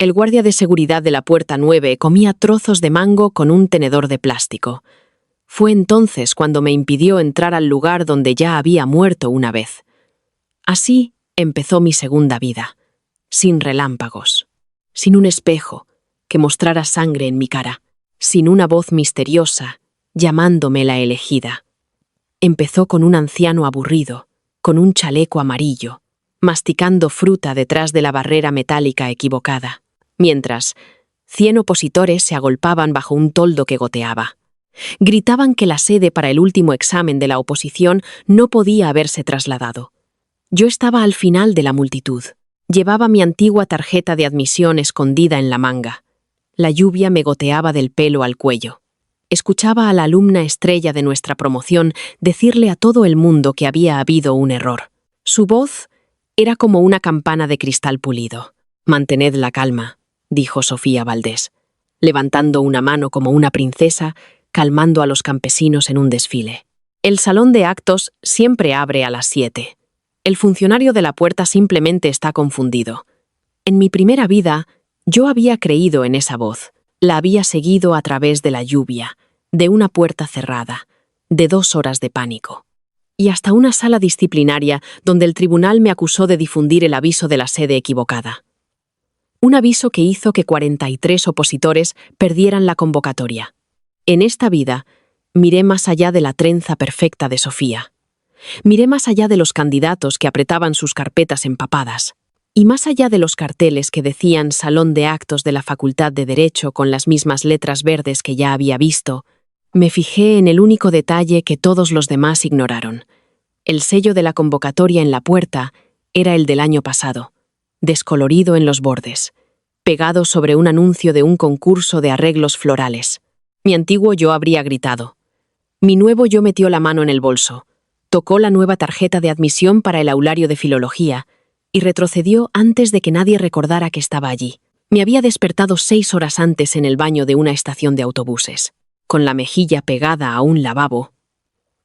El guardia de seguridad de la puerta 9 comía trozos de mango con un tenedor de plástico. Fue entonces cuando me impidió entrar al lugar donde ya había muerto una vez. Así empezó mi segunda vida, sin relámpagos, sin un espejo que mostrara sangre en mi cara, sin una voz misteriosa llamándome la elegida. Empezó con un anciano aburrido, con un chaleco amarillo, masticando fruta detrás de la barrera metálica equivocada, mientras 100 opositores se agolpaban bajo un toldo que goteaba. Gritaban que la sede para el último examen de la oposición no podía haberse trasladado. Yo estaba al final de la multitud. Llevaba mi antigua tarjeta de admisión escondida en la manga. La lluvia me goteaba del pelo al cuello. Escuchaba a la alumna estrella de nuestra promoción decirle a todo el mundo que había habido un error. Su voz era como una campana de cristal pulido. «Mantened la calma», dijo Sofía Valdés, levantando una mano como una princesa, calmando a los campesinos en un desfile. «El salón de actos siempre abre a las 7. El funcionario de la puerta simplemente está confundido. En mi primera vida, yo había creído en esa voz. La había seguido a través de la lluvia, de una puerta cerrada, de 2 horas de pánico. Y hasta una sala disciplinaria donde el tribunal me acusó de difundir el aviso de la sede equivocada. Un aviso que hizo que 43 opositores perdieran la convocatoria. En esta vida, miré más allá de la trenza perfecta de Sofía. Miré más allá de los candidatos que apretaban sus carpetas empapadas. Y más allá de los carteles que decían Salón de Actos de la Facultad de Derecho con las mismas letras verdes que ya había visto, me fijé en el único detalle que todos los demás ignoraron. El sello de la convocatoria en la puerta era el del año pasado, descolorido en los bordes, pegado sobre un anuncio de un concurso de arreglos florales. Mi antiguo yo habría gritado. Mi nuevo yo metió la mano en el bolso, tocó la nueva tarjeta de admisión para el aulario de filología y retrocedió antes de que nadie recordara que estaba allí. Me había despertado 6 horas antes en el baño de una estación de autobuses, con la mejilla pegada a un lavabo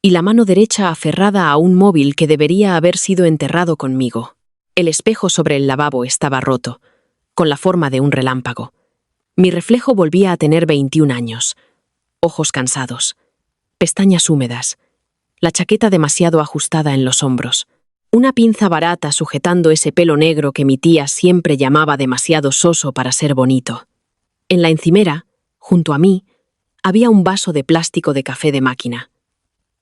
y la mano derecha aferrada a un móvil que debería haber sido enterrado conmigo. El espejo sobre el lavabo estaba roto, con la forma de un relámpago. Mi reflejo volvía a tener 21 años, ojos cansados, pestañas húmedas, la chaqueta demasiado ajustada en los hombros, una pinza barata sujetando ese pelo negro que mi tía siempre llamaba demasiado soso para ser bonito. En la encimera, junto a mí, había un vaso de plástico de café de máquina,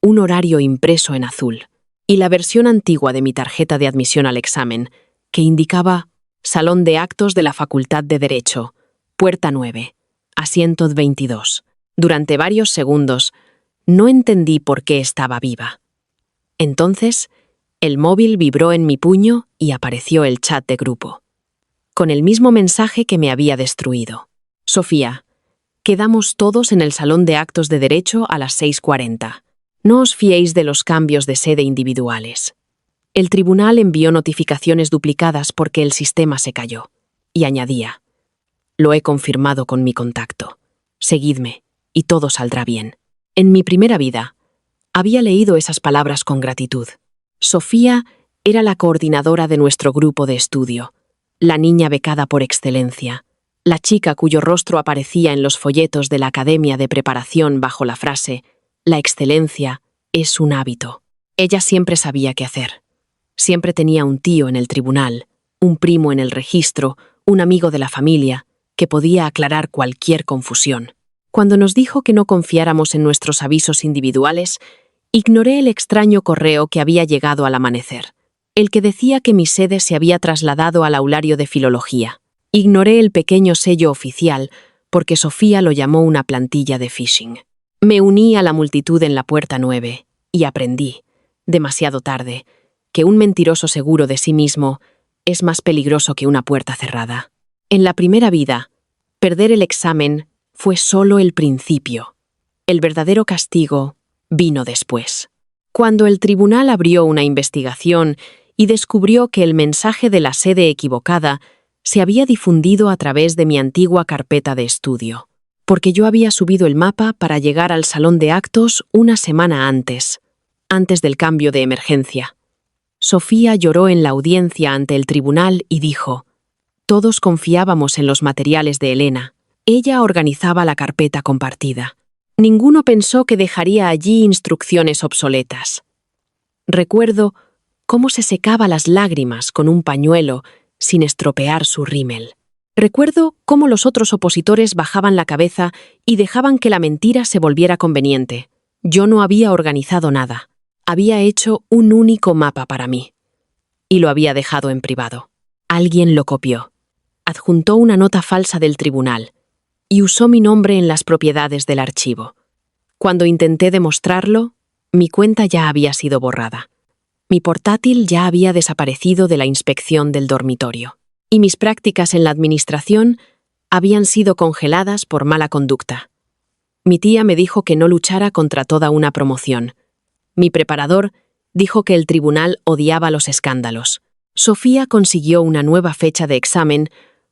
un horario impreso en azul y la versión antigua de mi tarjeta de admisión al examen, que indicaba Salón de Actos de la Facultad de Derecho, Puerta 9, asiento 22. Durante varios segundos, no entendí por qué estaba viva. Entonces, el móvil vibró en mi puño y apareció el chat de grupo, con el mismo mensaje que me había destruido. Sofía, quedamos todos en el Salón de Actos de Derecho a las 6:40. No os fiéis de los cambios de sede individuales. El tribunal envió notificaciones duplicadas porque el sistema se cayó. Y añadía, lo he confirmado con mi contacto. Seguidme, y todo saldrá bien. En mi primera vida, había leído esas palabras con gratitud. Sofía era la coordinadora de nuestro grupo de estudio, la niña becada por excelencia, la chica cuyo rostro aparecía en los folletos de la Academia de Preparación bajo la frase «La excelencia es un hábito». Ella siempre sabía qué hacer. Siempre tenía un tío en el tribunal, un primo en el registro, un amigo de la familia, que podía aclarar cualquier confusión. Cuando nos dijo que no confiáramos en nuestros avisos individuales, ignoré el extraño correo que había llegado al amanecer, el que decía que mi sede se había trasladado al aulario de filología. Ignoré el pequeño sello oficial porque Sofía lo llamó una plantilla de phishing. Me uní a la multitud en la puerta 9 y aprendí, demasiado tarde, que un mentiroso seguro de sí mismo es más peligroso que una puerta cerrada. En la primera vida, perder el examen fue solo el principio. El verdadero castigo vino después. Cuando el tribunal abrió una investigación y descubrió que el mensaje de la sede equivocada se había difundido a través de mi antigua carpeta de estudio, porque yo había subido el mapa para llegar al salón de actos una semana antes del cambio de emergencia. Sofía lloró en la audiencia ante el tribunal y dijo, Todos confiábamos en los materiales de Elena. Ella organizaba la carpeta compartida. Ninguno pensó que dejaría allí instrucciones obsoletas. Recuerdo cómo se secaba las lágrimas con un pañuelo sin estropear su rímel. Recuerdo cómo los otros opositores bajaban la cabeza y dejaban que la mentira se volviera conveniente. Yo no había organizado nada. Había hecho un único mapa para mí. Y lo había dejado en privado. Alguien lo copió. Adjuntó una nota falsa del tribunal y usó mi nombre en las propiedades del archivo. Cuando intenté demostrarlo, mi cuenta ya había sido borrada. Mi portátil ya había desaparecido de la inspección del dormitorio. Y mis prácticas en la administración habían sido congeladas por mala conducta. Mi tía me dijo que no luchara contra toda una promoción. Mi preparador dijo que el tribunal odiaba los escándalos. Sofía consiguió una nueva fecha de examen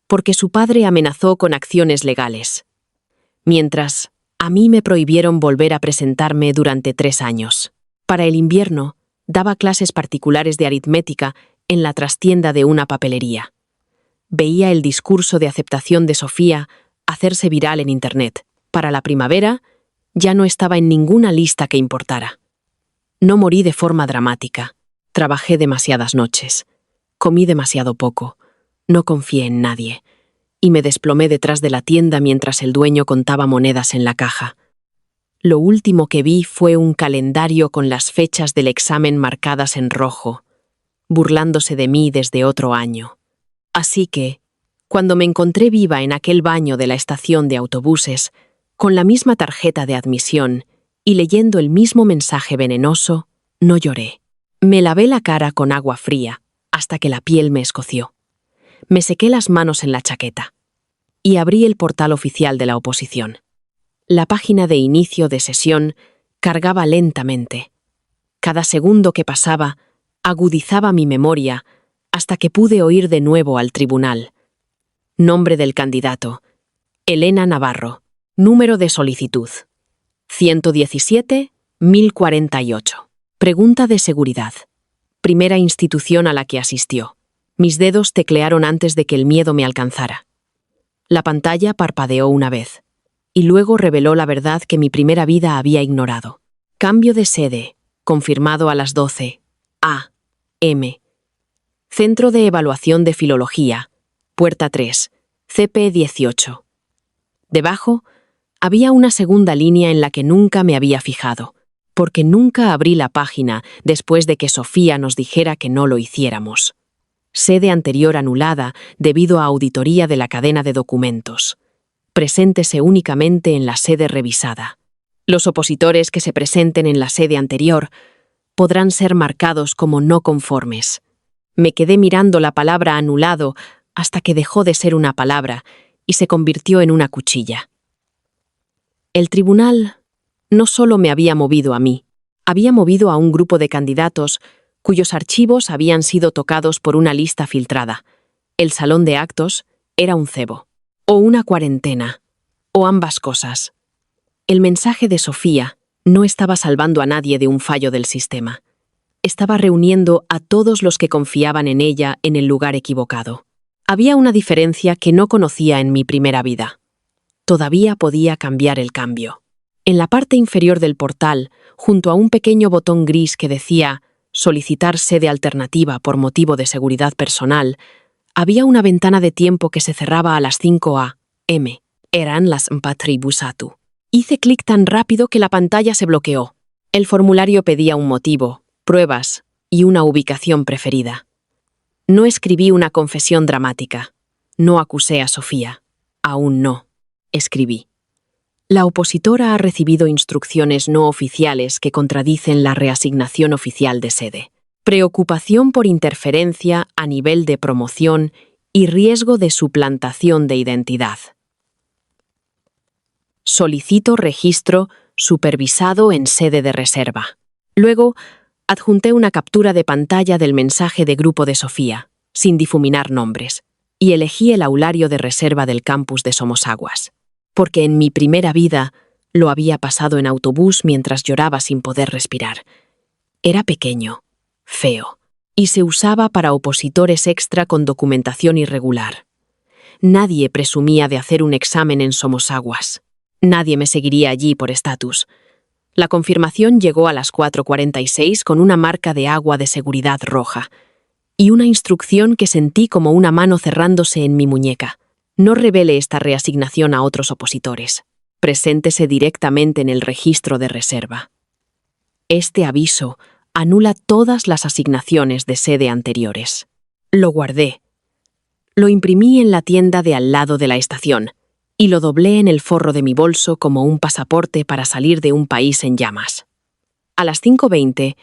porque su padre amenazó con acciones legales. Mientras, a mí me prohibieron volver a presentarme durante 3 años. Para el invierno, daba clases particulares de aritmética en la trastienda de una papelería. Veía el discurso de aceptación de Sofía hacerse viral en Internet. Para la primavera, ya no estaba en ninguna lista que importara. No morí de forma dramática. Trabajé demasiadas noches. Comí demasiado poco. No confié en nadie. Y me desplomé detrás de la tienda mientras el dueño contaba monedas en la caja. Lo último que vi fue un calendario con las fechas del examen marcadas en rojo, burlándose de mí desde otro año. Así que, cuando me encontré viva en aquel baño de la estación de autobuses, con la misma tarjeta de admisión y leyendo el mismo mensaje venenoso, no lloré. Me lavé la cara con agua fría hasta que la piel me escoció. Me sequé las manos en la chaqueta y abrí el portal oficial de la oposición. La página de inicio de sesión cargaba lentamente. Cada segundo que pasaba agudizaba mi memoria hasta que pude oír de nuevo al tribunal. Nombre del candidato: Elena Navarro. Número de solicitud: 117.048. Pregunta de seguridad. Primera institución a la que asistió. Mis dedos teclearon antes de que el miedo me alcanzara. La pantalla parpadeó una vez, y luego reveló la verdad que mi primera vida había ignorado. Cambio de sede, confirmado a las 12 a.m. Centro de Evaluación de Filología, Puerta 3, CP 18. Debajo, había una segunda línea en la que nunca me había fijado, porque nunca abrí la página después de que Sofía nos dijera que no lo hiciéramos. Sede anterior anulada debido a auditoría de la cadena de documentos. Preséntese únicamente en la sede revisada. Los opositores que se presenten en la sede anterior podrán ser marcados como no conformes. Me quedé mirando la palabra anulado hasta que dejó de ser una palabra y se convirtió en una cuchilla. El tribunal no solo me había movido a mí, había movido a un grupo de candidatos cuyos archivos habían sido tocados por una lista filtrada. El salón de actos era un cebo, o una cuarentena, o ambas cosas. El mensaje de Sofía no estaba salvando a nadie de un fallo del sistema. Estaba reuniendo a todos los que confiaban en ella en el lugar equivocado. Había una diferencia que no conocía en mi primera vida. Todavía podía cambiar el cambio. En la parte inferior del portal, junto a un pequeño botón gris que decía «Solicitar sede alternativa por motivo de seguridad personal», había una ventana de tiempo que se cerraba a las 5 a.m. Eran las 4:00. Hice clic tan rápido que la pantalla se bloqueó. El formulario pedía un motivo, pruebas y una ubicación preferida. No escribí una confesión dramática. No acusé a Sofía. Aún no. Escribí: la opositora ha recibido instrucciones no oficiales que contradicen la reasignación oficial de sede. Preocupación por interferencia a nivel de promoción y riesgo de suplantación de identidad. Solicito registro supervisado en sede de reserva. Luego, adjunté una captura de pantalla del mensaje de grupo de Sofía, sin difuminar nombres, y elegí el aulario de reserva del campus de Somosaguas, porque en mi primera vida lo había pasado en autobús mientras lloraba sin poder respirar. Era pequeño, feo, y se usaba para opositores extra con documentación irregular. Nadie presumía de hacer un examen en Somosaguas. Nadie me seguiría allí por estatus. La confirmación llegó a las 4:46 con una marca de agua de seguridad roja y una instrucción que sentí como una mano cerrándose en mi muñeca. No revele esta reasignación a otros opositores. Preséntese directamente en el registro de reserva. Este aviso anula todas las asignaciones de sede anteriores. Lo guardé. Lo imprimí en la tienda de al lado de la estación y lo doblé en el forro de mi bolso como un pasaporte para salir de un país en llamas. A las 5:20,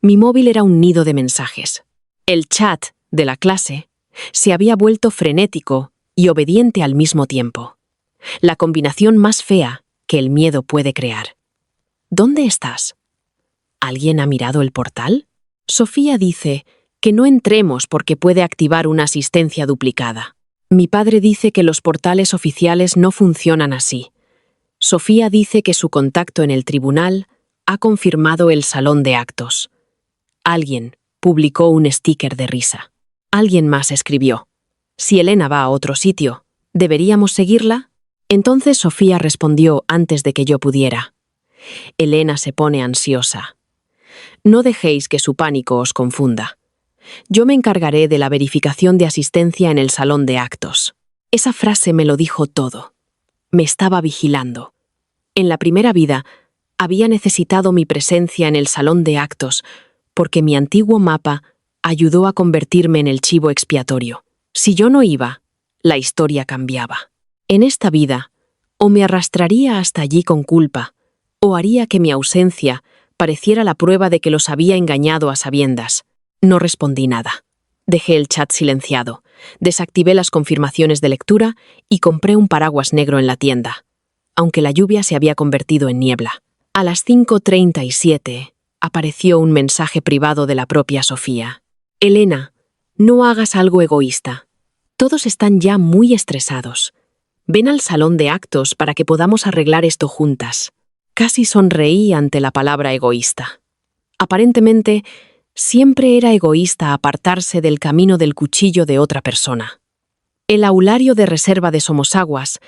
mi móvil era un nido de mensajes. El chat de la clase se había vuelto frenético y obediente al mismo tiempo. La combinación más fea que el miedo puede crear. ¿Dónde estás? ¿Alguien ha mirado el portal? Sofía dice que no entremos porque puede activar una asistencia duplicada. Mi padre dice que los portales oficiales no funcionan así. Sofía dice que su contacto en el tribunal ha confirmado el salón de actos. Alguien publicó un sticker de risa. Alguien más escribió: si Elena va a otro sitio, ¿deberíamos seguirla? Entonces Sofía respondió antes de que yo pudiera: Elena se pone ansiosa. No dejéis que su pánico os confunda. Yo me encargaré de la verificación de asistencia en el salón de actos. Esa frase me lo dijo todo. Me estaba vigilando. En la primera vida, había necesitado mi presencia en el salón de actos porque mi antiguo mapa ayudó a convertirme en el chivo expiatorio. Si yo no iba, la historia cambiaba. En esta vida, o me arrastraría hasta allí con culpa, o haría que mi ausencia pareciera la prueba de que los había engañado a sabiendas. No respondí nada. Dejé el chat silenciado, desactivé las confirmaciones de lectura y compré un paraguas negro en la tienda, aunque la lluvia se había convertido en niebla. A las 5:37 apareció un mensaje privado de la propia Sofía. Elena, no hagas algo egoísta. Todos están ya muy estresados. Ven al salón de actos para que podamos arreglar esto juntas. Casi sonreí ante la palabra egoísta. Aparentemente, siempre era egoísta apartarse del camino del cuchillo de otra persona. El aulario de reserva de Somosaguas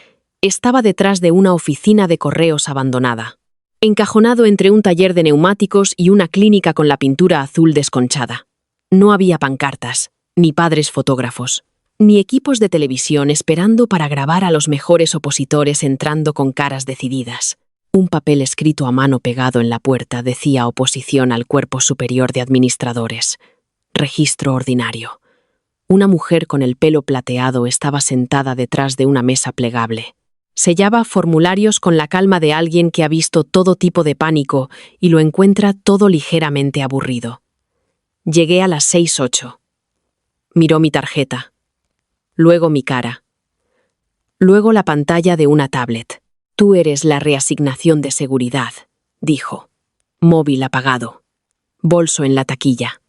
estaba detrás de una oficina de correos abandonada, encajonado entre un taller de neumáticos y una clínica con la pintura azul desconchada. No había pancartas, ni padres fotógrafos, ni equipos de televisión esperando para grabar a los mejores opositores entrando con caras decididas. Un papel escrito a mano pegado en la puerta decía oposición al Cuerpo Superior de Administradores. Registro ordinario. Una mujer con el pelo plateado estaba sentada detrás de una mesa plegable. Sellaba formularios con la calma de alguien que ha visto todo tipo de pánico y lo encuentra todo ligeramente aburrido. Llegué a las 6:08. Miró mi tarjeta. Luego mi cara. Luego la pantalla de una tablet. Tú eres la reasignación de seguridad, dijo. Móvil apagado. Bolso en la taquilla.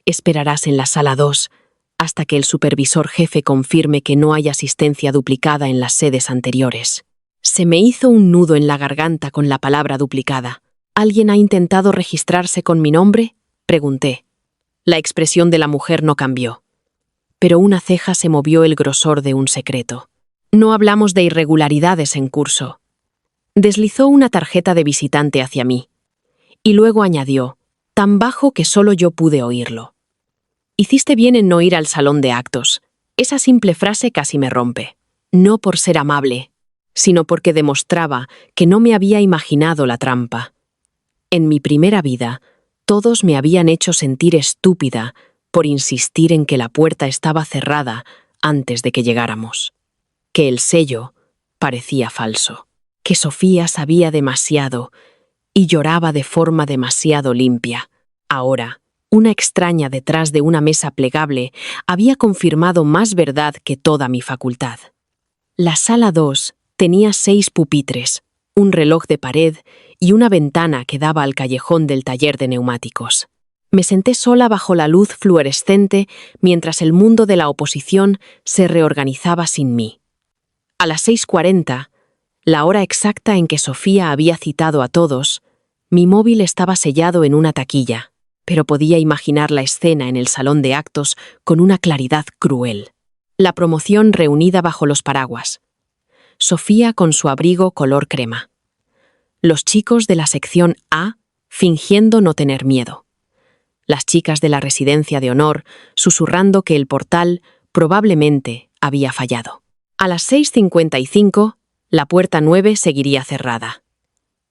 Esperarás en la sala 2 hasta que el supervisor jefe confirme que no hay asistencia duplicada en las sedes anteriores. Se me hizo un nudo en la garganta con la palabra duplicada. ¿Alguien ha intentado registrarse con mi nombre?, pregunté. La expresión de la mujer no cambió, pero una ceja se movió el grosor de un secreto. No hablamos de irregularidades en curso. Deslizó una tarjeta de visitante hacia mí, y luego añadió, tan bajo que solo yo pude oírlo. Hiciste bien en no ir al salón de actos. Esa simple frase casi me rompe. No por ser amable, sino porque demostraba que no me había imaginado la trampa. En mi primera vida, todos me habían hecho sentir estúpida por insistir en que la puerta estaba cerrada antes de que llegáramos, que el sello parecía falso, que Sofía sabía demasiado y lloraba de forma demasiado limpia. Ahora, una extraña detrás de una mesa plegable había confirmado más verdad que toda mi facultad. La sala 2 tenía 6 pupitres, un reloj de pared y una ventana que daba al callejón del taller de neumáticos. Me senté sola bajo la luz fluorescente mientras el mundo de la oposición se reorganizaba sin mí. A las 6:40, la hora exacta en que Sofía había citado a todos, mi móvil estaba sellado en una taquilla, pero podía imaginar la escena en el salón de actos con una claridad cruel. La promoción reunida bajo los paraguas. Sofía con su abrigo color crema. Los chicos de la sección A fingiendo no tener miedo. Las chicas de la residencia de honor susurrando que el portal probablemente había fallado. A las 6:55, la puerta 9 seguiría cerrada.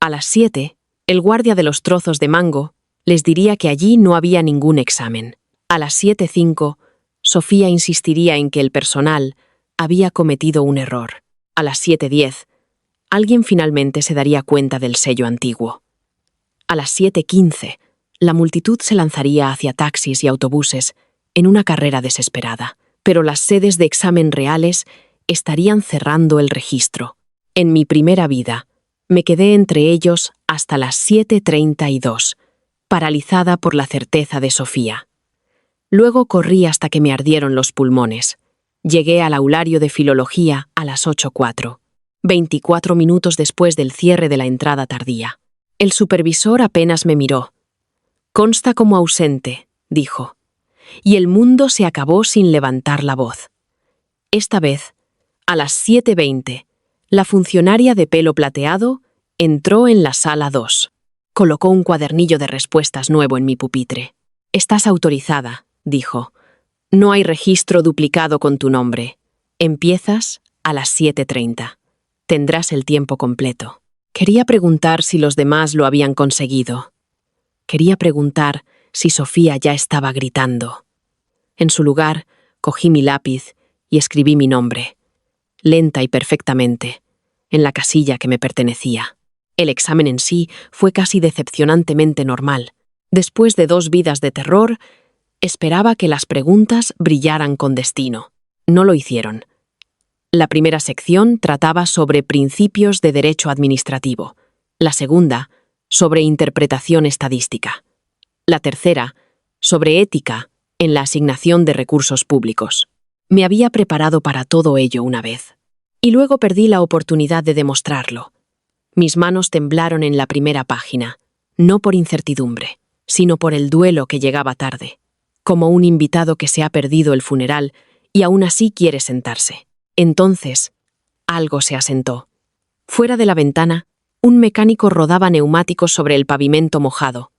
A las 7, el guardia de los trozos de mango les diría que allí no había ningún examen. A las 7:05, Sofía insistiría en que el personal había cometido un error. A las 7:10, alguien finalmente se daría cuenta del sello antiguo. A las 7:15, la multitud se lanzaría hacia taxis y autobuses en una carrera desesperada, pero las sedes de examen reales estarían cerrando el registro. En mi primera vida, me quedé entre ellos hasta las 7:32, paralizada por la certeza de Sofía. Luego corrí hasta que me ardieron los pulmones. Llegué al aulario de filología a las 8:04, 24 minutos después del cierre de la entrada tardía. El supervisor apenas me miró. «Consta como ausente», dijo, y el mundo se acabó sin levantar la voz. Esta vez, a las 7:20, la funcionaria de pelo plateado entró en la sala 2. Colocó un cuadernillo de respuestas nuevo en mi pupitre. «Estás autorizada», dijo. «No hay registro duplicado con tu nombre. Empiezas a las 7:30. Tendrás el tiempo completo». Quería preguntar si los demás lo habían conseguido. Quería preguntar si Sofía ya estaba gritando. En su lugar, cogí mi lápiz y escribí mi nombre, lenta y perfectamente, en la casilla que me pertenecía. El examen en sí fue casi decepcionantemente normal. Después de 2 vidas de terror, esperaba que las preguntas brillaran con destino. No lo hicieron. La primera sección trataba sobre principios de derecho administrativo. La segunda, sobre interpretación estadística. La tercera, sobre ética en la asignación de recursos públicos. Me había preparado para todo ello una vez. Y luego perdí la oportunidad de demostrarlo. Mis manos temblaron en la primera página, no por incertidumbre, sino por el duelo que llegaba tarde, como un invitado que se ha perdido el funeral y aún así quiere sentarse. Entonces, algo se asentó. Fuera de la ventana, un mecánico rodaba neumáticos sobre el pavimento mojado.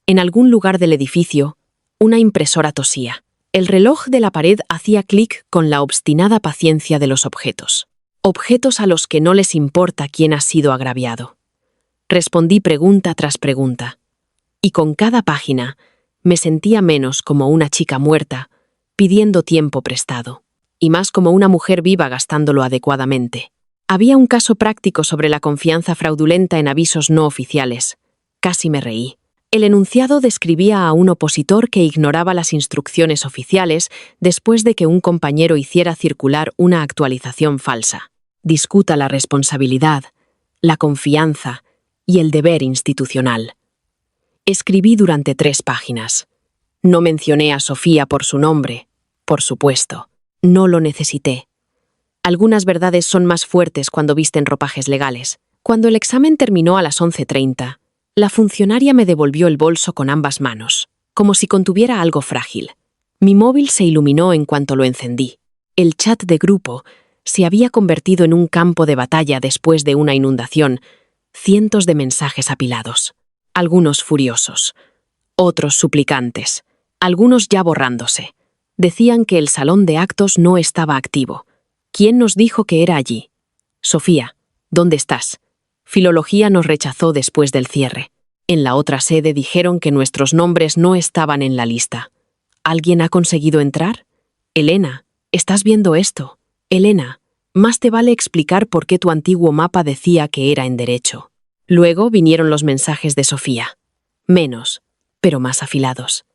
En algún lugar del edificio, una impresora tosía. El reloj de la pared hacía clic con la obstinada paciencia de los objetos. Objetos a los que no les importa quién ha sido agraviado. Respondí pregunta tras pregunta. Y con cada página, me sentía menos como una chica muerta, pidiendo tiempo prestado, y más como una mujer viva gastándolo adecuadamente. Había un caso práctico sobre la confianza fraudulenta en avisos no oficiales. Casi me reí. El enunciado describía a un opositor que ignoraba las instrucciones oficiales después de que un compañero hiciera circular una actualización falsa. Discuta la responsabilidad, la confianza y el deber institucional. Escribí durante 3 páginas. No mencioné a Sofía por su nombre, por supuesto. No lo necesité. Algunas verdades son más fuertes cuando visten ropajes legales. Cuando el examen terminó a las 11:30, la funcionaria me devolvió el bolso con ambas manos, como si contuviera algo frágil. Mi móvil se iluminó en cuanto lo encendí. El chat de grupo se había convertido en un campo de batalla después de una inundación, cientos de mensajes apilados. Algunos furiosos, otros suplicantes, algunos ya borrándose. Decían que el salón de actos no estaba activo. ¿Quién nos dijo que era allí? Sofía, ¿dónde estás? Filología nos rechazó después del cierre. En la otra sede dijeron que nuestros nombres no estaban en la lista. ¿Alguien ha conseguido entrar? Elena, ¿estás viendo esto? Elena, más te vale explicar por qué tu antiguo mapa decía que era en derecho. Luego vinieron los mensajes de Sofía. Menos, pero más afilados.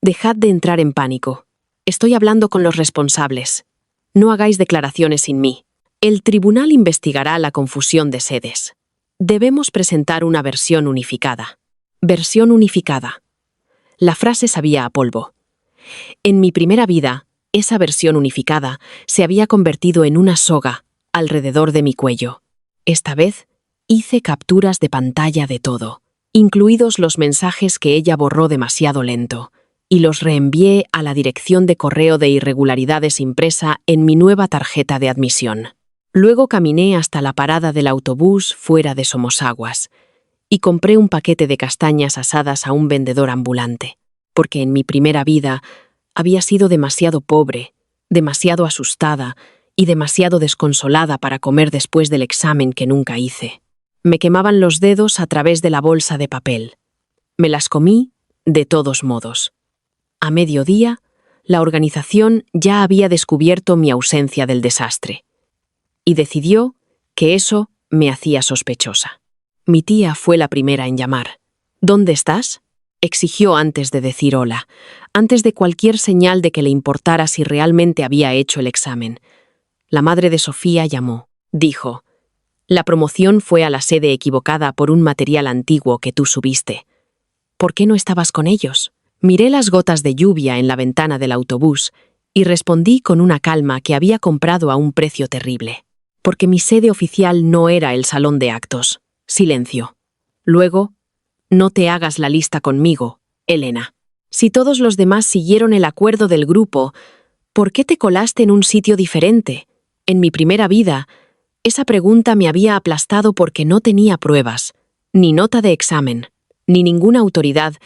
Dejad de entrar en pánico. Estoy hablando con los responsables. No hagáis declaraciones sin mí. El tribunal investigará la confusión de sedes. Debemos presentar una versión unificada. Versión unificada. La frase sabía a polvo. En mi primera vida, esa versión unificada se había convertido en una soga alrededor de mi cuello. Esta vez, hice capturas de pantalla de todo, incluidos los mensajes que ella borró demasiado lento, y los reenvié a la dirección de correo de irregularidades impresa en mi nueva tarjeta de admisión. Luego caminé hasta la parada del autobús fuera de Somosaguas y compré un paquete de castañas asadas a un vendedor ambulante, porque en mi primera vida había sido demasiado pobre, demasiado asustada y demasiado desconsolada para comer después del examen que nunca hice. Me quemaban los dedos a través de la bolsa de papel. Me las comí de todos modos. A mediodía, la organización ya había descubierto mi ausencia del desastre y decidió que eso me hacía sospechosa. Mi tía fue la primera en llamar. ¿Dónde estás?, exigió antes de decir hola, antes de cualquier señal de que le importara si realmente había hecho el examen. La madre de Sofía llamó. Dijo: «La promoción fue a la sede equivocada por un material antiguo que tú subiste. ¿Por qué no estabas con ellos?». Miré las gotas de lluvia en la ventana del autobús y respondí con una calma que había comprado a un precio terrible. Porque mi sede oficial no era el salón de actos. Silencio. Luego, no te hagas la lista conmigo, Elena. Si todos los demás siguieron el acuerdo del grupo, ¿por qué te colaste en un sitio diferente? En mi primera vida, esa pregunta me había aplastado porque no tenía pruebas, ni nota de examen, ni ninguna autoridad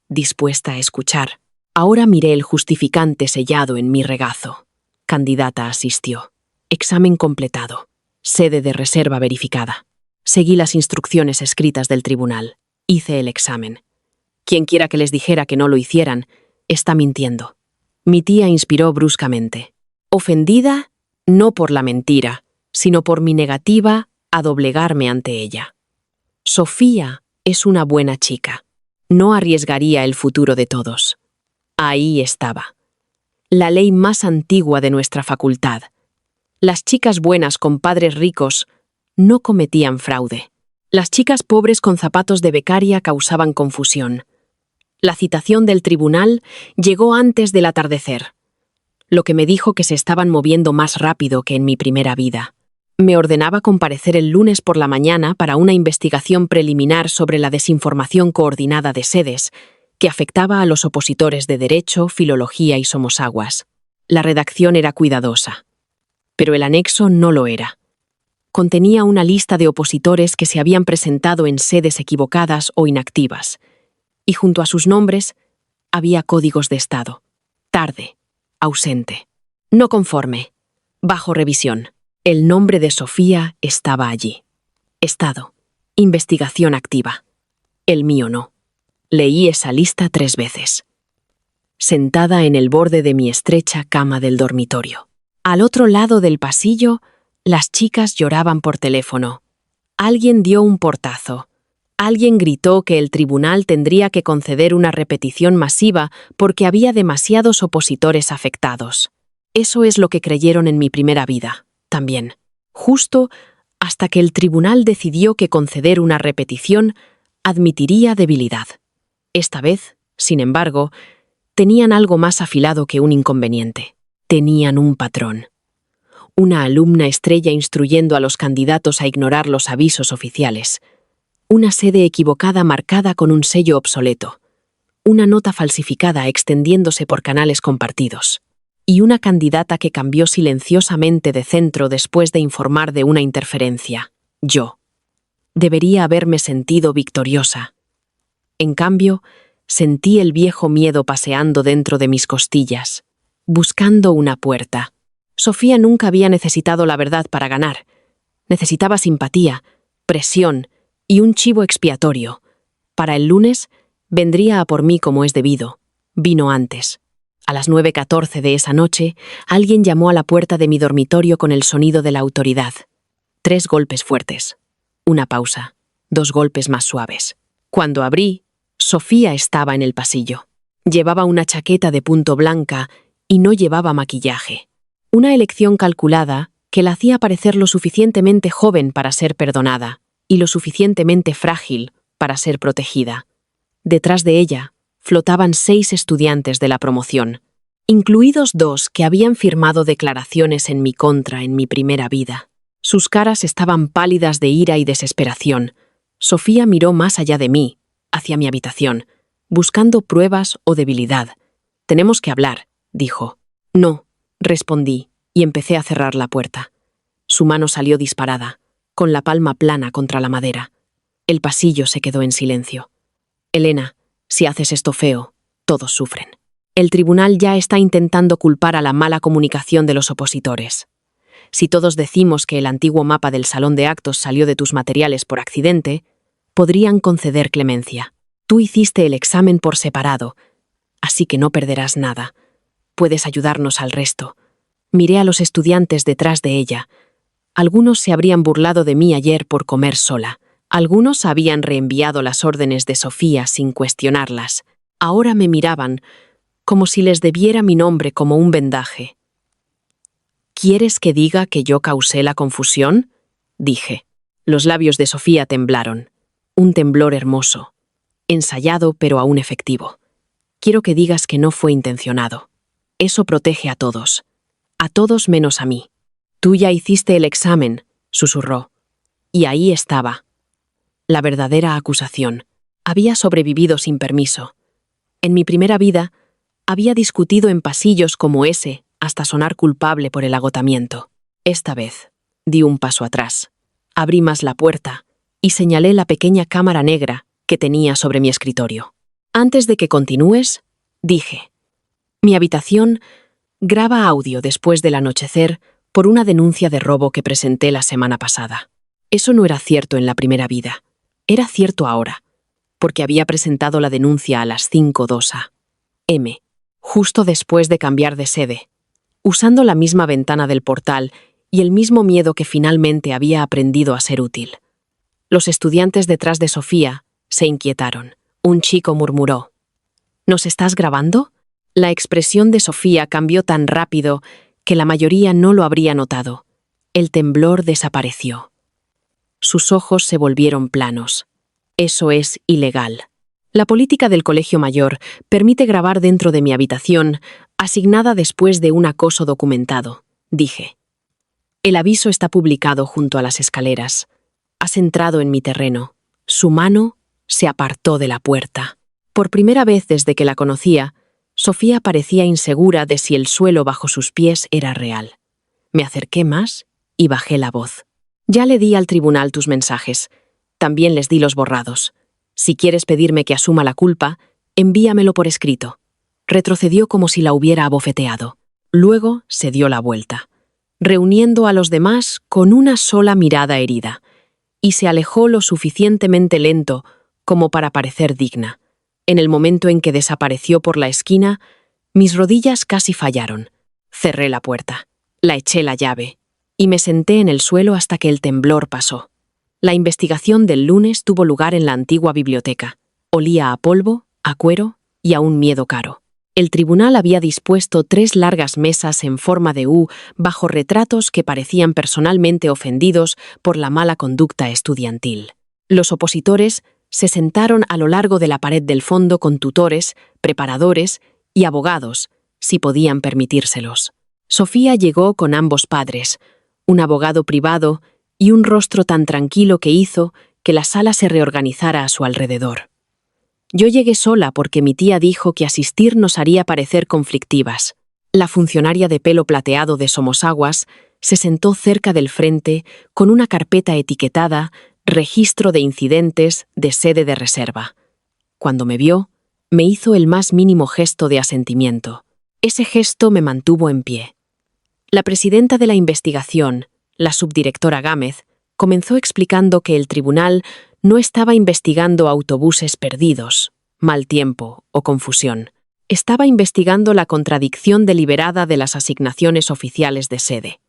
dispuesta a escuchar. Ahora miré el justificante sellado en mi regazo. Candidata asistió. Examen completado. Sede de reserva verificada. Seguí las instrucciones escritas del tribunal. Hice el examen. Quien quiera que les dijera que no lo hicieran, está mintiendo. Mi tía inspiró bruscamente. Ofendida, no por la mentira, sino por mi negativa a doblegarme ante ella. Sofía es una buena chica. No arriesgaría el futuro de todos. Ahí estaba. La ley más antigua de nuestra facultad. Las chicas buenas con padres ricos no cometían fraude. Las chicas pobres con zapatos de becaria causaban confusión. La citación del tribunal llegó antes del atardecer, lo que me dijo que se estaban moviendo más rápido que en mi primera vida. Me ordenaba comparecer el lunes por la mañana para una investigación preliminar sobre la desinformación coordinada de sedes que afectaba a los opositores de Derecho, Filología y Somosaguas. La redacción era cuidadosa, pero el anexo no lo era. Contenía una lista de opositores que se habían presentado en sedes equivocadas o inactivas, y junto a sus nombres había códigos de estado. Tarde, ausente, no conforme, bajo revisión. El nombre de Sofía estaba allí. Estado, investigación activa. El mío no. Leí esa lista 3 veces. Sentada en el borde de mi estrecha cama del dormitorio. Al otro lado del pasillo, las chicas lloraban por teléfono. Alguien dio un portazo. Alguien gritó que el tribunal tendría que conceder una repetición masiva porque había demasiados opositores afectados. Eso es lo que creyeron en mi primera vida, también. Justo hasta que el tribunal decidió que conceder una repetición admitiría debilidad. Esta vez, sin embargo, tenían algo más afilado que un inconveniente. Tenían un patrón. Una alumna estrella instruyendo a los candidatos a ignorar los avisos oficiales. Una sede equivocada marcada con un sello obsoleto. Una nota falsificada extendiéndose por canales compartidos. Y una candidata que cambió silenciosamente de centro después de informar de una interferencia. Yo. Debería haberme sentido victoriosa. En cambio, sentí el viejo miedo paseando dentro de mis costillas, buscando una puerta. Sofía nunca había necesitado la verdad para ganar. Necesitaba simpatía, presión y un chivo expiatorio. Para el lunes, vendría a por mí como es debido. Vino antes. A las 9:14 de esa noche, alguien llamó a la puerta de mi dormitorio con el sonido de la autoridad. 3 golpes fuertes. Una pausa. 2 golpes más suaves. Cuando abrí, Sofía estaba en el pasillo. Llevaba una chaqueta de punto blanca y no llevaba maquillaje. Una elección calculada que la hacía parecer lo suficientemente joven para ser perdonada y lo suficientemente frágil para ser protegida. Detrás de ella flotaban 6 estudiantes de la promoción, incluidos 2 que habían firmado declaraciones en mi contra en mi primera vida. Sus caras estaban pálidas de ira y desesperación. Sofía miró más allá de mí, hacia mi habitación, buscando pruebas o debilidad, tenemos que hablar, dijo. No, respondí, y empecé a cerrar la puerta. Su mano salió disparada, con la palma plana contra la madera. El pasillo se quedó en silencio. Elena, si haces esto feo, todos sufren. El tribunal ya está intentando culpar a la mala comunicación de los opositores. Si todos decimos que el antiguo mapa del salón de actos salió de tus materiales por accidente, podrían conceder clemencia. Tú hiciste el examen por separado, así que no perderás nada. Puedes ayudarnos al resto. Miré a los estudiantes detrás de ella. Algunos se habrían burlado de mí ayer por comer sola. Algunos habían reenviado las órdenes de Sofía sin cuestionarlas. Ahora me miraban, como si les debiera mi nombre como un vendaje. ¿Quieres que diga que yo causé la confusión? Dije. Los labios de Sofía temblaron. Un temblor hermoso. Ensayado, pero aún efectivo. Quiero que digas que no fue intencionado. Eso protege a todos. A todos menos a mí. Tú ya hiciste el examen, susurró. Y ahí estaba. La verdadera acusación. Había sobrevivido sin permiso. En mi primera vida, había discutido en pasillos como ese hasta sonar culpable por el agotamiento. Esta vez, di un paso atrás. Abrí más la puerta y señalé la pequeña cámara negra que tenía sobre mi escritorio. Antes de que continúes, dije, mi habitación graba audio después del anochecer por una denuncia de robo que presenté la semana pasada. Eso no era cierto en la primera vida. Era cierto ahora, porque había presentado la denuncia a las 5:02 a.m., justo después de cambiar de sede, usando la misma ventana del portal y el mismo miedo que finalmente había aprendido a ser útil. Los estudiantes detrás de Sofía se inquietaron. Un chico murmuró, ¿nos estás grabando? La expresión de Sofía cambió tan rápido que la mayoría no lo habría notado. El temblor desapareció. Sus ojos se volvieron planos. Eso es ilegal. La política del Colegio Mayor permite grabar dentro de mi habitación, asignada después de un acoso documentado, dije. El aviso está publicado junto a las escaleras. Has entrado en mi terreno. Su mano se apartó de la puerta. Por primera vez desde que la conocía, Sofía parecía insegura de si el suelo bajo sus pies era real. Me acerqué más y bajé la voz. Ya le di al tribunal tus mensajes. También les di los borrados. Si quieres pedirme que asuma la culpa, envíamelo por escrito. Retrocedió como si la hubiera abofeteado. Luego se dio la vuelta, reuniendo a los demás con una sola mirada herida, y se alejó lo suficientemente lento como para parecer digna. En el momento en que desapareció por la esquina, mis rodillas casi fallaron. Cerré la puerta, la eché la llave, y me senté en el suelo hasta que el temblor pasó. La investigación del lunes tuvo lugar en la antigua biblioteca. Olía a polvo, a cuero y a un miedo caro. El tribunal había dispuesto 3 largas mesas en forma de U bajo retratos que parecían personalmente ofendidos por la mala conducta estudiantil. Los opositores se sentaron a lo largo de la pared del fondo con tutores, preparadores y abogados, si podían permitírselos. Sofía llegó con ambos padres, un abogado privado y un rostro tan tranquilo que hizo que la sala se reorganizara a su alrededor. Yo llegué sola porque mi tía dijo que asistir nos haría parecer conflictivas. La funcionaria de pelo plateado de Somosaguas se sentó cerca del frente con una carpeta etiquetada Registro de incidentes de sede de reserva. Cuando me vio, me hizo el más mínimo gesto de asentimiento. Ese gesto me mantuvo en pie. La presidenta de la investigación, la subdirectora Gámez, comenzó explicando que el tribunal no estaba investigando autobuses perdidos, mal tiempo o confusión. Estaba investigando la contradicción deliberada de las asignaciones oficiales de sede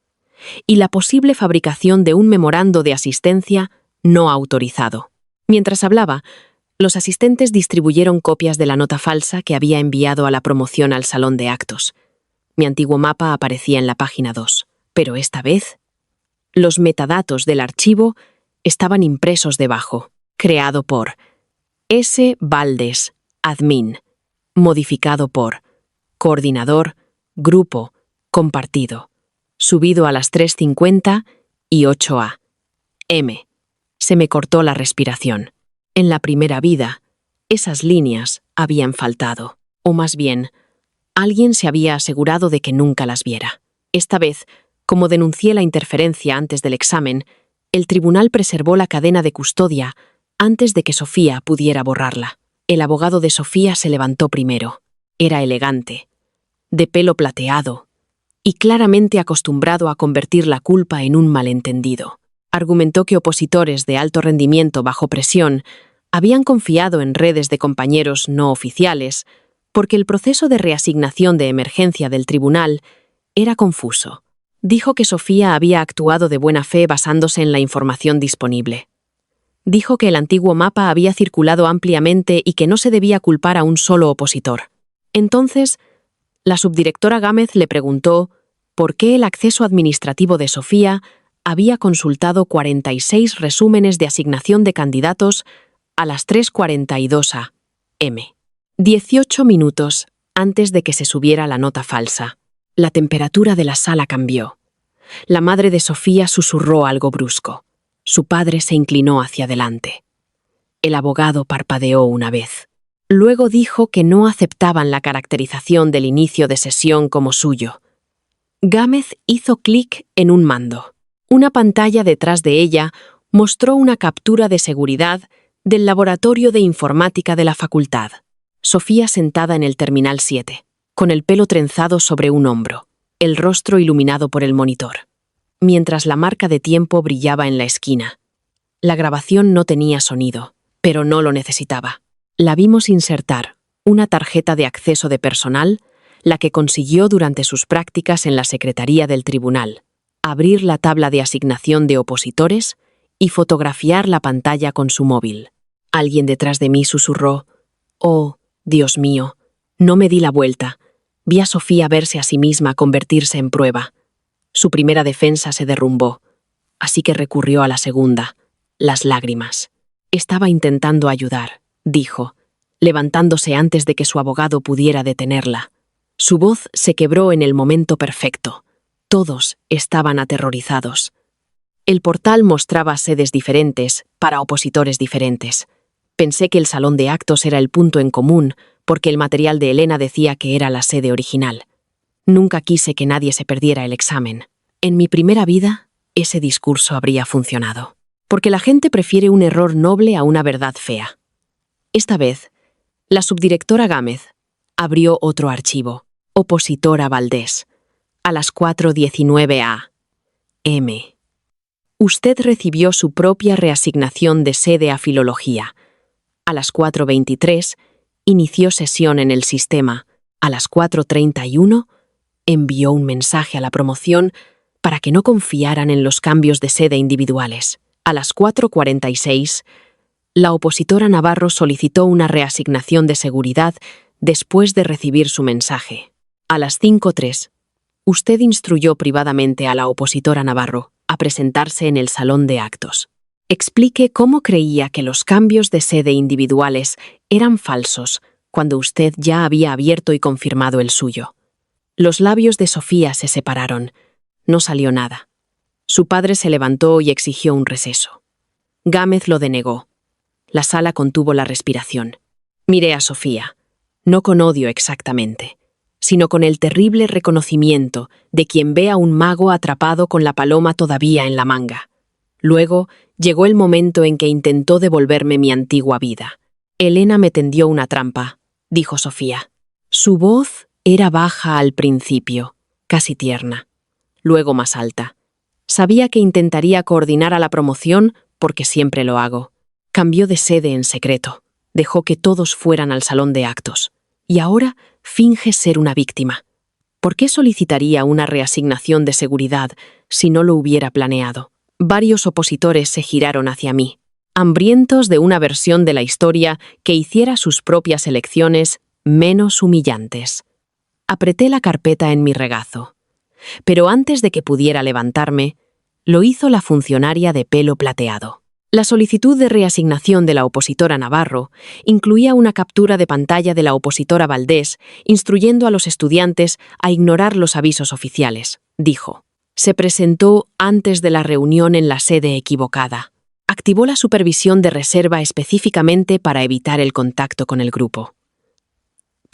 y la posible fabricación de un memorando de asistencia no autorizado. Mientras hablaba, los asistentes distribuyeron copias de la nota falsa que había enviado a la promoción al salón de actos. Mi antiguo mapa aparecía en la página 2, pero esta vez los metadatos del archivo estaban impresos debajo. Creado por S. Valdés, admin. Modificado por coordinador, grupo, compartido. Subido a las 3:50 y 8 a.m. Se me cortó la respiración. En la primera vida, esas líneas habían faltado, o más bien, Alguien se había asegurado de que nunca las viera. Esta vez, como denuncié la interferencia antes del examen, el tribunal preservó la cadena de custodia antes de que Sofía pudiera borrarla. El abogado de Sofía se levantó primero. Era elegante, de pelo plateado y claramente acostumbrado a convertir la culpa en un malentendido. Argumentó que opositores de alto rendimiento bajo presión habían confiado en redes de compañeros no oficiales porque el proceso de reasignación de emergencia del tribunal era confuso. Dijo que Sofía había actuado de buena fe basándose en la información disponible. Dijo que el antiguo mapa había circulado ampliamente y que no se debía culpar a un solo opositor. Entonces, la subdirectora Gámez le preguntó por qué el acceso administrativo de Sofía había consultado 46 resúmenes de asignación de candidatos a las 3:42 a.m. 18 minutos antes de que se subiera la nota falsa. La temperatura de la sala cambió. La madre de Sofía susurró algo brusco. Su padre se inclinó hacia adelante. El abogado parpadeó una vez. Luego dijo que no aceptaban la caracterización del inicio de sesión como suyo. Gámez hizo clic en un mando. Una pantalla detrás de ella mostró una captura de seguridad del laboratorio de informática de la facultad. Sofía sentada en el terminal 7, con el pelo trenzado sobre un hombro, el rostro iluminado por el monitor, mientras la marca de tiempo brillaba en la esquina. La grabación no tenía sonido, pero no lo necesitaba. La vimos insertar una tarjeta de acceso de personal, la que consiguió durante sus prácticas en la secretaría del tribunal, abrir la tabla de asignación de opositores y fotografiar la pantalla con su móvil. Alguien detrás de mí susurró: «Oh, Dios mío». No me di la vuelta. Vi a Sofía verse a sí misma convertirse en prueba. Su primera defensa se derrumbó, así que recurrió a la segunda, las lágrimas. Estaba intentando ayudar, dijo, levantándose antes de que su abogado pudiera detenerla. Su voz se quebró en el momento perfecto. Todos estaban aterrorizados. El portal mostraba sedes diferentes para opositores diferentes. Pensé que el salón de actos era el punto en común, porque el material de Elena decía que era la sede original. Nunca quise que nadie se perdiera el examen. En mi primera vida, ese discurso habría funcionado. Porque la gente prefiere un error noble a una verdad fea. Esta vez, la subdirectora Gámez abrió otro archivo, Opositora Valdés, a las 4:19 a.m. Usted recibió su propia reasignación de sede a Filología. A las 4:23, inició sesión en el sistema. A las 4:31, envió un mensaje a la promoción para que no confiaran en los cambios de sede individuales. A las 4:46, la opositora Navarro solicitó una reasignación de seguridad después de recibir su mensaje. A las 5:03, usted instruyó privadamente a la opositora Navarro a presentarse en el salón de actos. Explique cómo creía que los cambios de sede individuales eran falsos cuando usted ya había abierto y confirmado el suyo. Los labios de Sofía se separaron. No salió nada. Su padre se levantó y exigió un receso. Gámez lo denegó. La sala contuvo la respiración. Miré a Sofía, no con odio exactamente, sino con el terrible reconocimiento de quien ve a un mago atrapado con la paloma todavía en la manga. Luego llegó el momento en que intentó devolverme mi antigua vida. Elena me tendió una trampa, dijo Sofía. Su voz era baja al principio, casi tierna, luego más alta. Sabía que intentaría coordinar a la promoción porque siempre lo hago. Cambió de sede en secreto, dejó que todos fueran al salón de actos. Y ahora finge ser una víctima. ¿Por qué solicitaría una reasignación de seguridad si no lo hubiera planeado? Varios opositores se giraron hacia mí, hambrientos de una versión de la historia que hiciera sus propias elecciones menos humillantes. Apreté la carpeta en mi regazo. Pero antes de que pudiera levantarme, lo hizo la funcionaria de pelo plateado. La solicitud de reasignación de la opositora Navarro incluía una captura de pantalla de la opositora Valdés instruyendo a los estudiantes a ignorar los avisos oficiales, dijo. Se presentó antes de la reunión en la sede equivocada. Activó la supervisión de reserva específicamente para evitar el contacto con el grupo.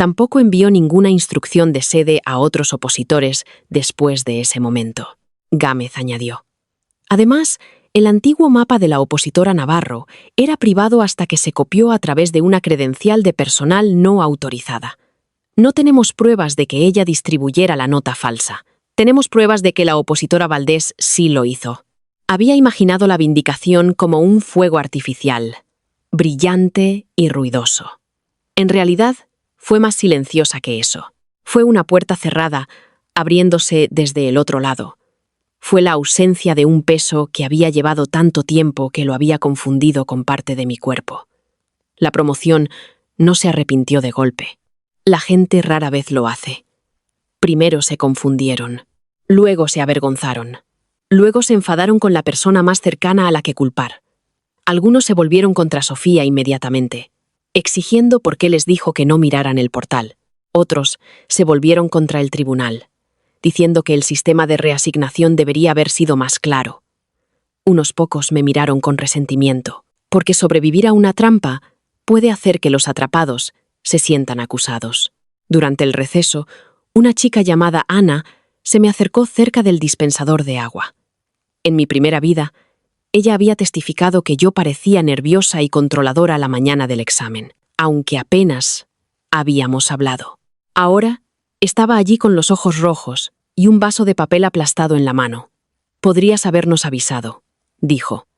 Tampoco envió ninguna instrucción de sede a otros opositores después de ese momento. Gámez añadió. Además, el antiguo mapa de la opositora Navarro era privado hasta que se copió a través de una credencial de personal no autorizada. No tenemos pruebas de que ella distribuyera la nota falsa. Tenemos pruebas de que la opositora Valdés sí lo hizo. Había imaginado la vindicación como un fuego artificial, brillante y ruidoso. En realidad, fue más silenciosa que eso. Fue una puerta cerrada, abriéndose desde el otro lado. Fue la ausencia de un peso que había llevado tanto tiempo que lo había confundido con parte de mi cuerpo. La promoción no se arrepintió de golpe. La gente rara vez lo hace. Primero se confundieron, luego se avergonzaron, luego se enfadaron con la persona más cercana a la que culpar. Algunos se volvieron contra Sofía inmediatamente, exigiendo por qué les dijo que no miraran el portal. Otros se volvieron contra el tribunal, diciendo que el sistema de reasignación debería haber sido más claro. Unos pocos me miraron con resentimiento, porque sobrevivir a una trampa puede hacer que los atrapados se sientan acusados. Durante el receso, una chica llamada Ana se me acercó cerca del dispensador de agua. En mi primera vida, ella había testificado que yo parecía nerviosa y controladora la mañana del examen, aunque apenas habíamos hablado. Ahora estaba allí con los ojos rojos y un vaso de papel aplastado en la mano. «Podrías habernos avisado», dijo.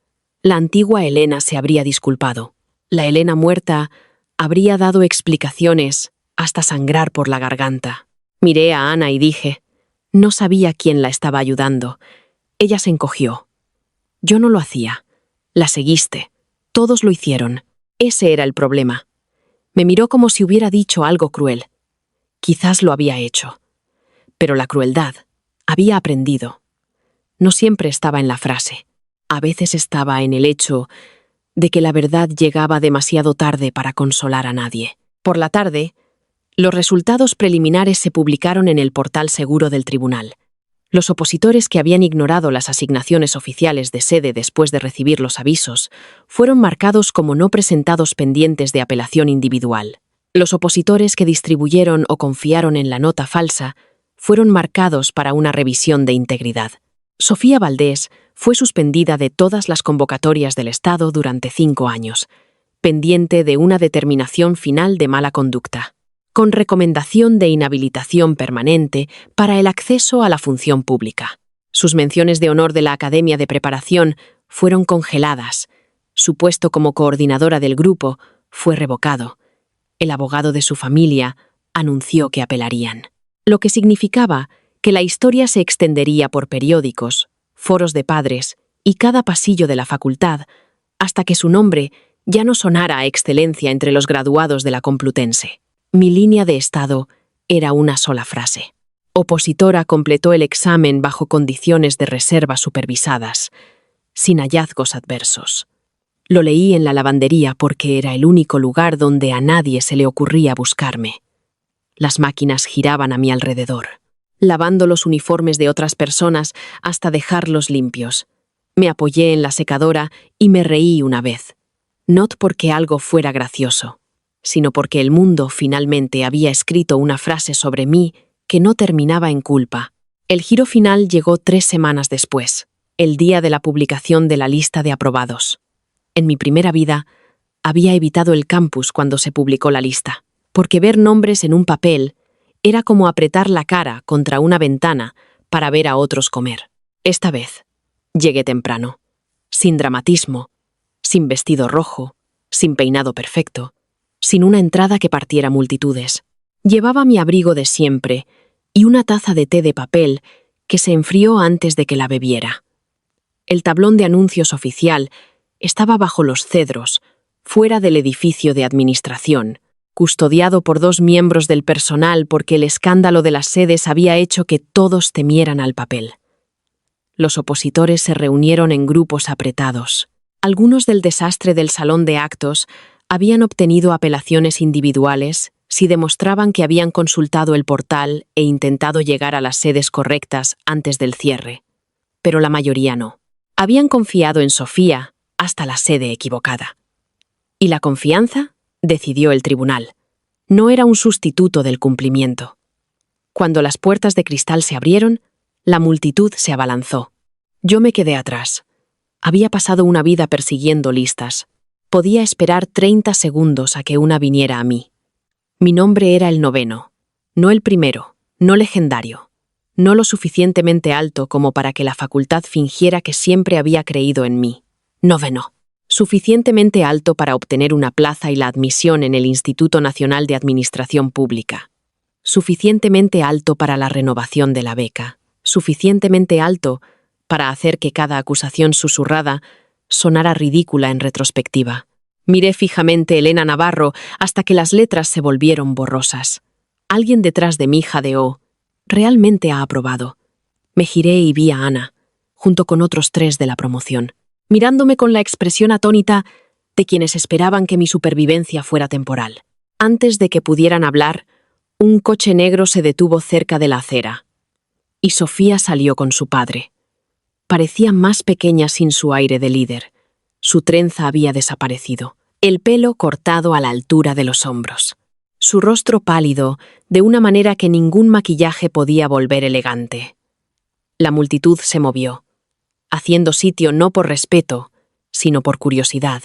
La antigua Elena se habría disculpado. La Elena muerta habría dado explicaciones hasta sangrar por la garganta. Miré a Ana y dije, no sabía quién la estaba ayudando. Ella se encogió. Yo no lo hacía. La seguiste. Todos lo hicieron. Ese era el problema. Me miró como si hubiera dicho algo cruel. Quizás lo había hecho. Pero la crueldad había aprendido. No siempre estaba en la frase. A veces estaba en el hecho de que la verdad llegaba demasiado tarde para consolar a nadie. Por la tarde, los resultados preliminares se publicaron en el portal seguro del tribunal. Los opositores que habían ignorado las asignaciones oficiales de sede después de recibir los avisos fueron marcados como no presentados pendientes de apelación individual. Los opositores que distribuyeron o confiaron en la nota falsa fueron marcados para una revisión de integridad. Sofía Valdés fue suspendida de todas las convocatorias del Estado durante 5 años, pendiente de una determinación final de mala conducta, con recomendación de inhabilitación permanente para el acceso a la función pública. Sus menciones de honor de la Academia de Preparación fueron congeladas. Su puesto como coordinadora del grupo fue revocado. El abogado de su familia anunció que apelarían, lo que significaba que la historia se extendería por periódicos, foros de padres y cada pasillo de la facultad, hasta que su nombre ya no sonara a excelencia entre los graduados de la Complutense. Mi línea de estado era una sola frase. Opositora completó el examen bajo condiciones de reserva supervisadas, sin hallazgos adversos. Lo leí en la lavandería porque era el único lugar donde a nadie se le ocurría buscarme. Las máquinas giraban a mi alrededor, lavando los uniformes de otras personas hasta dejarlos limpios. Me apoyé en la secadora y me reí una vez, no porque algo fuera gracioso, sino porque el mundo finalmente había escrito una frase sobre mí que no terminaba en culpa. El giro final llegó 3 semanas después, el día de la publicación de la lista de aprobados. En mi primera vida, había evitado el campus cuando se publicó la lista, porque ver nombres en un papel era como apretar la cara contra una ventana para ver a otros comer. Esta vez, llegué temprano, sin dramatismo, sin vestido rojo, sin peinado perfecto, sin una entrada que partiera multitudes. Llevaba mi abrigo de siempre y una taza de té de papel que se enfrió antes de que la bebiera. El tablón de anuncios oficial estaba bajo los cedros, fuera del edificio de administración, custodiado por 2 miembros del personal porque el escándalo de las sedes había hecho que todos temieran al papel. Los opositores se reunieron en grupos apretados. Algunos del desastre del salón de actos habían obtenido apelaciones individuales si demostraban que habían consultado el portal e intentado llegar a las sedes correctas antes del cierre. Pero la mayoría no. Habían confiado en Sofía hasta la sede equivocada. ¿Y la confianza? Decidió el tribunal. No era un sustituto del cumplimiento. Cuando las puertas de cristal se abrieron, la multitud se abalanzó. Yo me quedé atrás. Había pasado una vida persiguiendo listas. Podía esperar 30 segundos a que una viniera a mí. Mi nombre era el 9, no el primero, no legendario, no lo suficientemente alto como para que la facultad fingiera que siempre había creído en mí. 9, suficientemente alto para obtener una plaza y la admisión en el Instituto Nacional de Administración Pública. Suficientemente alto para la renovación de la beca. Suficientemente alto para hacer que cada acusación susurrada sonara ridícula en retrospectiva. Miré fijamente a Elena Navarro hasta que las letras se volvieron borrosas. Alguien detrás de mí jadeó. Realmente ha aprobado. Me giré y vi a Ana, junto con otros 3 de la promoción, mirándome con la expresión atónita de quienes esperaban que mi supervivencia fuera temporal. Antes de que pudieran hablar, un coche negro se detuvo cerca de la acera. Y Sofía salió con su padre. Parecía más pequeña sin su aire de líder. Su trenza había desaparecido, el pelo cortado a la altura de los hombros. Su rostro pálido, de una manera que ningún maquillaje podía volver elegante. La multitud se movió, haciendo sitio no por respeto, sino por curiosidad.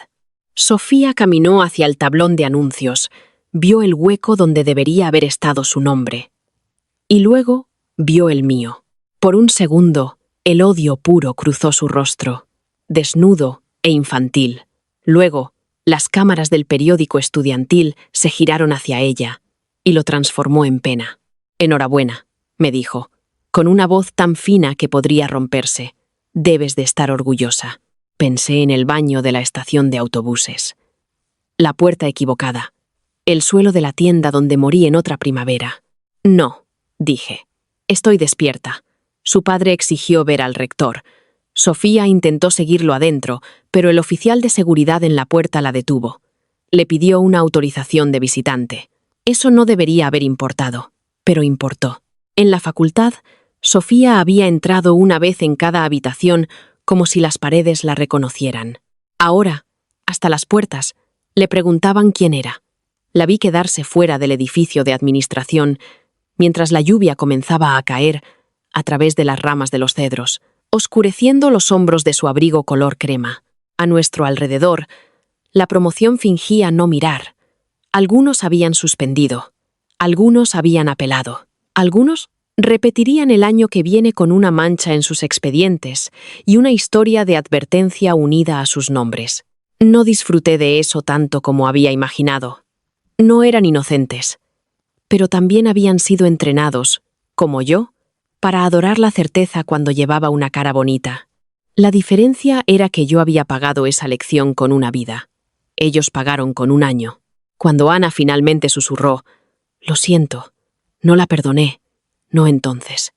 Sofía caminó hacia el tablón de anuncios, vio el hueco donde debería haber estado su nombre. Y luego vio el mío. Por un segundo, el odio puro cruzó su rostro, desnudo e infantil. Luego, las cámaras del periódico estudiantil se giraron hacia ella y lo transformó en pena. «Enhorabuena», me dijo, con una voz tan fina que podría romperse. «Debes de estar orgullosa». Pensé en el baño de la estación de autobuses. La puerta equivocada. El suelo de la tienda donde morí en otra primavera. «No», dije. «Estoy despierta». Su padre exigió ver al rector. Sofía intentó seguirlo adentro, pero el oficial de seguridad en la puerta la detuvo. Le pidió una autorización de visitante. Eso no debería haber importado, pero importó. En la facultad, Sofía había entrado una vez en cada habitación como si las paredes la reconocieran. Ahora, hasta las puertas, le preguntaban quién era. La vi quedarse fuera del edificio de administración, mientras la lluvia comenzaba a caer a través de las ramas de los cedros, oscureciendo los hombros de su abrigo color crema. A nuestro alrededor, la promoción fingía no mirar. Algunos habían suspendido, algunos habían apelado, algunos repetirían el año que viene con una mancha en sus expedientes y una historia de advertencia unida a sus nombres. No disfruté de eso tanto como había imaginado. No eran inocentes, pero también habían sido entrenados, como yo, para adorar la certeza cuando llevaba una cara bonita. La diferencia era que yo había pagado esa lección con una vida. Ellos pagaron con un año. Cuando Ana finalmente susurró, «Lo siento, no la perdoné», no entonces.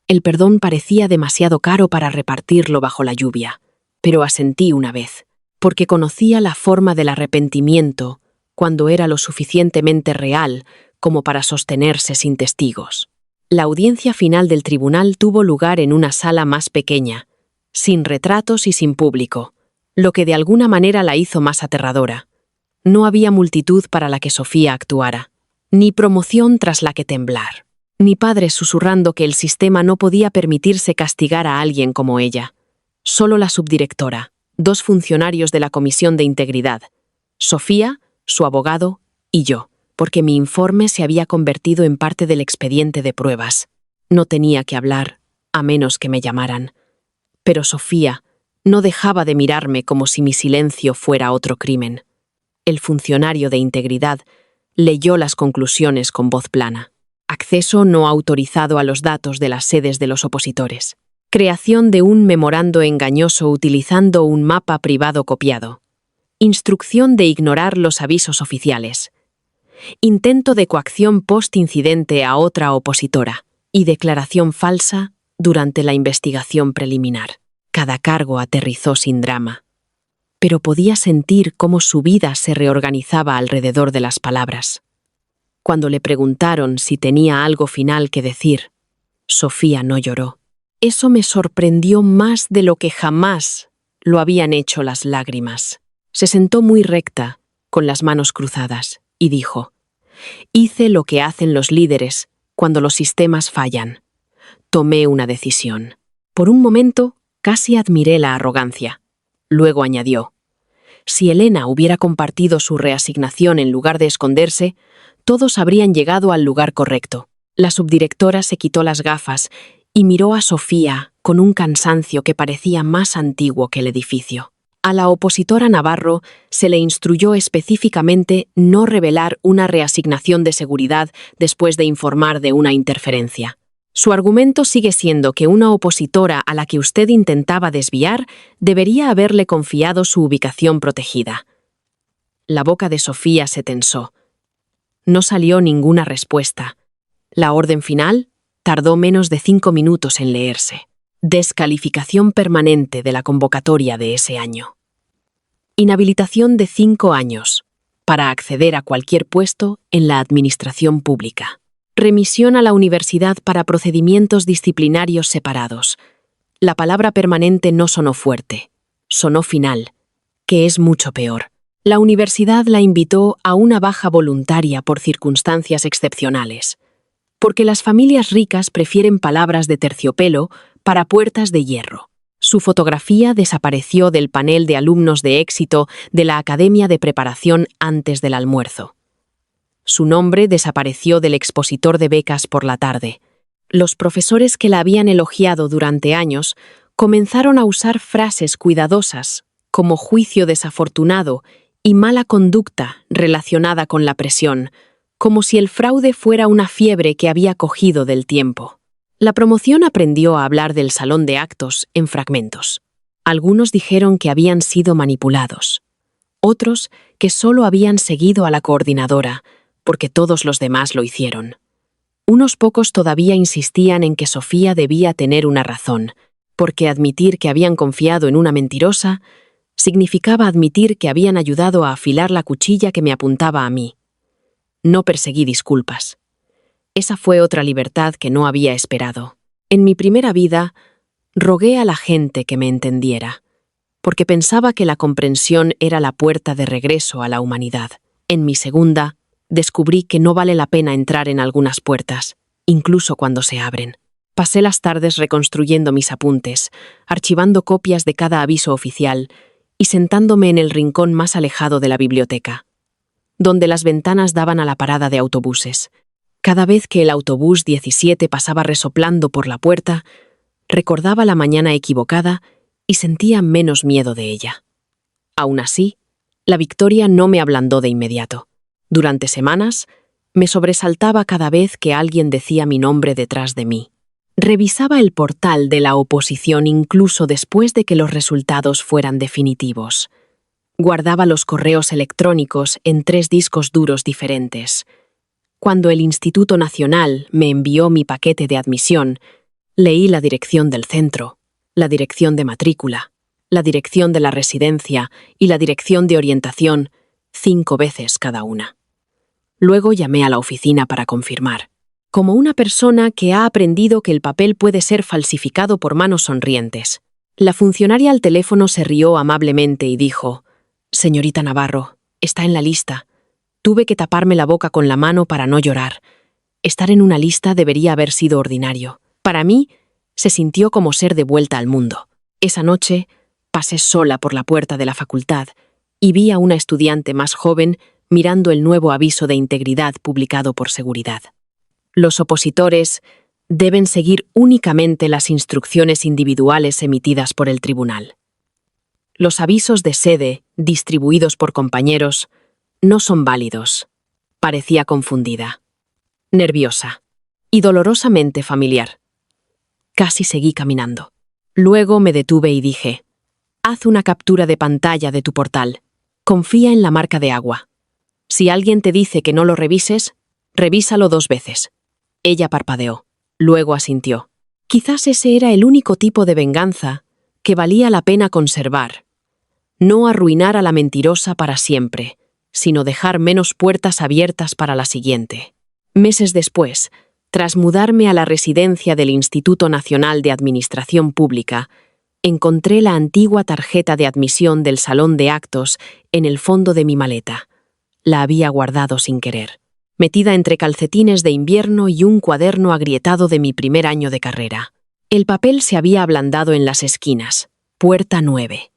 El perdón parecía demasiado caro para repartirlo bajo la lluvia, pero asentí una vez, porque conocía la forma del arrepentimiento cuando era lo suficientemente real como para sostenerse sin testigos. La audiencia final del tribunal tuvo lugar en una sala más pequeña, sin retratos y sin público, lo que de alguna manera la hizo más aterradora. No había multitud para la que Sofía actuara, ni promoción tras la que temblar, ni padres susurrando que el sistema no podía permitirse castigar a alguien como ella. Solo la subdirectora, 2 funcionarios de la Comisión de Integridad, Sofía, su abogado y yo, porque mi informe se había convertido en parte del expediente de pruebas. No tenía que hablar, a menos que me llamaran. Pero Sofía no dejaba de mirarme como si mi silencio fuera otro crimen. El funcionario de integridad leyó las conclusiones con voz plana. Acceso no autorizado a los datos de las sedes de los opositores. Creación de un memorando engañoso utilizando un mapa privado copiado. Instrucción de ignorar los avisos oficiales. Intento de coacción post-incidente a otra opositora y declaración falsa durante la investigación preliminar. Cada cargo aterrizó sin drama, pero podía sentir cómo su vida se reorganizaba alrededor de las palabras. Cuando le preguntaron si tenía algo final que decir, Sofía no lloró. Eso me sorprendió más de lo que jamás lo habían hecho las lágrimas. Se sentó muy recta, con las manos cruzadas, y dijo, Hice lo que hacen los líderes cuando los sistemas fallan. Tomé una decisión. Por un momento, casi admiré la arrogancia. Luego añadió: si Elena hubiera compartido su reasignación en lugar de esconderse, todos habrían llegado al lugar correcto. La subdirectora se quitó las gafas y miró a Sofía con un cansancio que parecía más antiguo que el edificio. A la opositora Navarro se le instruyó específicamente no revelar una reasignación de seguridad después de informar de una interferencia. Su argumento sigue siendo que una opositora a la que usted intentaba desviar debería haberle confiado su ubicación protegida. La boca de Sofía se tensó. No salió ninguna respuesta. La orden final tardó menos de 5 minutos en leerse. Descalificación permanente de la convocatoria de ese año. Inhabilitación de 5 años para acceder a cualquier puesto en la administración pública. Remisión a la universidad para procedimientos disciplinarios separados. La palabra permanente no sonó fuerte, sonó final, que es mucho peor. La universidad la invitó a una baja voluntaria por circunstancias excepcionales, porque las familias ricas prefieren palabras de terciopelo para puertas de hierro. Su fotografía desapareció del panel de alumnos de éxito de la Academia de Preparación antes del almuerzo. Su nombre desapareció del expositor de becas por la tarde. Los profesores que la habían elogiado durante años comenzaron a usar frases cuidadosas como juicio desafortunado y mala conducta relacionada con la presión, como si el fraude fuera una fiebre que había cogido del tiempo. La promoción aprendió a hablar del salón de actos en fragmentos. Algunos dijeron que habían sido manipulados, otros que solo habían seguido a la coordinadora, porque todos los demás lo hicieron. Unos pocos todavía insistían en que Sofía debía tener una razón, porque admitir que habían confiado en una mentirosa significaba admitir que habían ayudado a afilar la cuchilla que me apuntaba a mí. No perseguí disculpas. Esa fue otra libertad que no había esperado. En mi primera vida, rogué a la gente que me entendiera, porque pensaba que la comprensión era la puerta de regreso a la humanidad. En mi segunda, descubrí que no vale la pena entrar en algunas puertas, incluso cuando se abren. Pasé las tardes reconstruyendo mis apuntes, archivando copias de cada aviso oficial y sentándome en el rincón más alejado de la biblioteca, donde las ventanas daban a la parada de autobuses. Cada vez que el autobús 17 pasaba resoplando por la puerta, recordaba la mañana equivocada y sentía menos miedo de ella. Aún así, la victoria no me ablandó de inmediato. Durante semanas, me sobresaltaba cada vez que alguien decía mi nombre detrás de mí. Revisaba el portal de la oposición incluso después de que los resultados fueran definitivos. Guardaba los correos electrónicos en 3 discos duros diferentes. Cuando el Instituto Nacional me envió mi paquete de admisión, leí la dirección del centro, la dirección de matrícula, la dirección de la residencia y la dirección de orientación 5 veces cada una. Luego llamé a la oficina para confirmar. Como una persona que ha aprendido que el papel puede ser falsificado por manos sonrientes. La funcionaria al teléfono se rió amablemente y dijo: «Señorita Navarro, está en la lista. Tuve que taparme la boca con la mano para no llorar. Estar en una lista debería haber sido ordinario. Para mí, se sintió como ser de vuelta al mundo. Esa noche, pasé sola por la puerta de la facultad y vi a una estudiante más joven mirando el nuevo aviso de integridad publicado por Seguridad. Los opositores deben seguir únicamente las instrucciones individuales emitidas por el tribunal. Los avisos de sede, distribuidos por compañeros, no son válidos». Parecía confundida, nerviosa y dolorosamente familiar. Casi seguí caminando. Luego me detuve y dije: «Haz una captura de pantalla de tu portal. Confía en la marca de agua. Si alguien te dice que no lo revises, revísalo 2 veces». Ella parpadeó, luego asintió. Quizás ese era el único tipo de venganza que valía la pena conservar. No arruinar a la mentirosa para siempre, sino dejar menos puertas abiertas para la siguiente. Meses después, tras mudarme a la residencia del Instituto Nacional de Administración Pública, encontré la antigua tarjeta de admisión del salón de actos en el fondo de mi maleta. La había guardado sin querer. metida entre calcetines de invierno y un cuaderno agrietado de mi primer año de carrera. El papel se había ablandado en las esquinas. Puerta 9.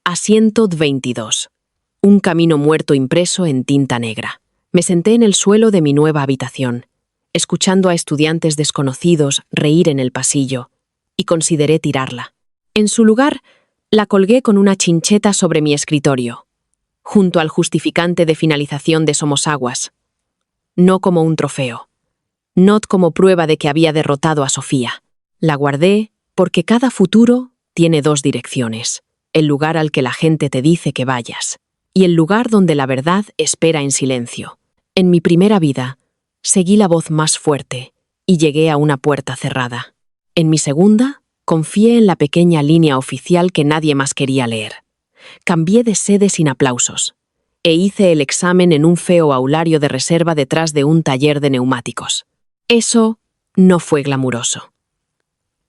Asiento 22. Un camino muerto impreso en tinta negra. Me senté en el suelo de mi nueva habitación, escuchando a estudiantes desconocidos reír en el pasillo, y consideré tirarla. En su lugar, la colgué con una chincheta sobre mi escritorio, junto al justificante de finalización de Somosaguas. No como un trofeo, no como prueba de que había derrotado a Sofía. La guardé porque cada futuro tiene dos direcciones: el lugar al que la gente te dice que vayas y el lugar donde la verdad espera en silencio. En mi primera vida, seguí la voz más fuerte y llegué a una puerta cerrada. En mi segunda, confié en la pequeña línea oficial que nadie más quería leer. Cambié de sede sin aplausos e hice el examen en un feo aulario de reserva detrás de un taller de neumáticos. Eso no fue glamuroso.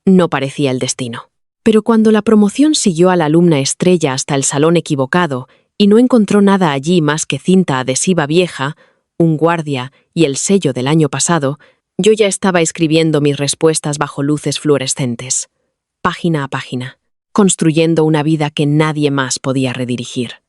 No parecía el destino. Pero cuando la promoción siguió a la alumna estrella hasta el salón equivocado y no encontró nada allí más que cinta adhesiva vieja, un guardia y el sello del año pasado, yo ya estaba escribiendo mis respuestas bajo luces fluorescentes, página a página, construyendo una vida que nadie más podía redirigir.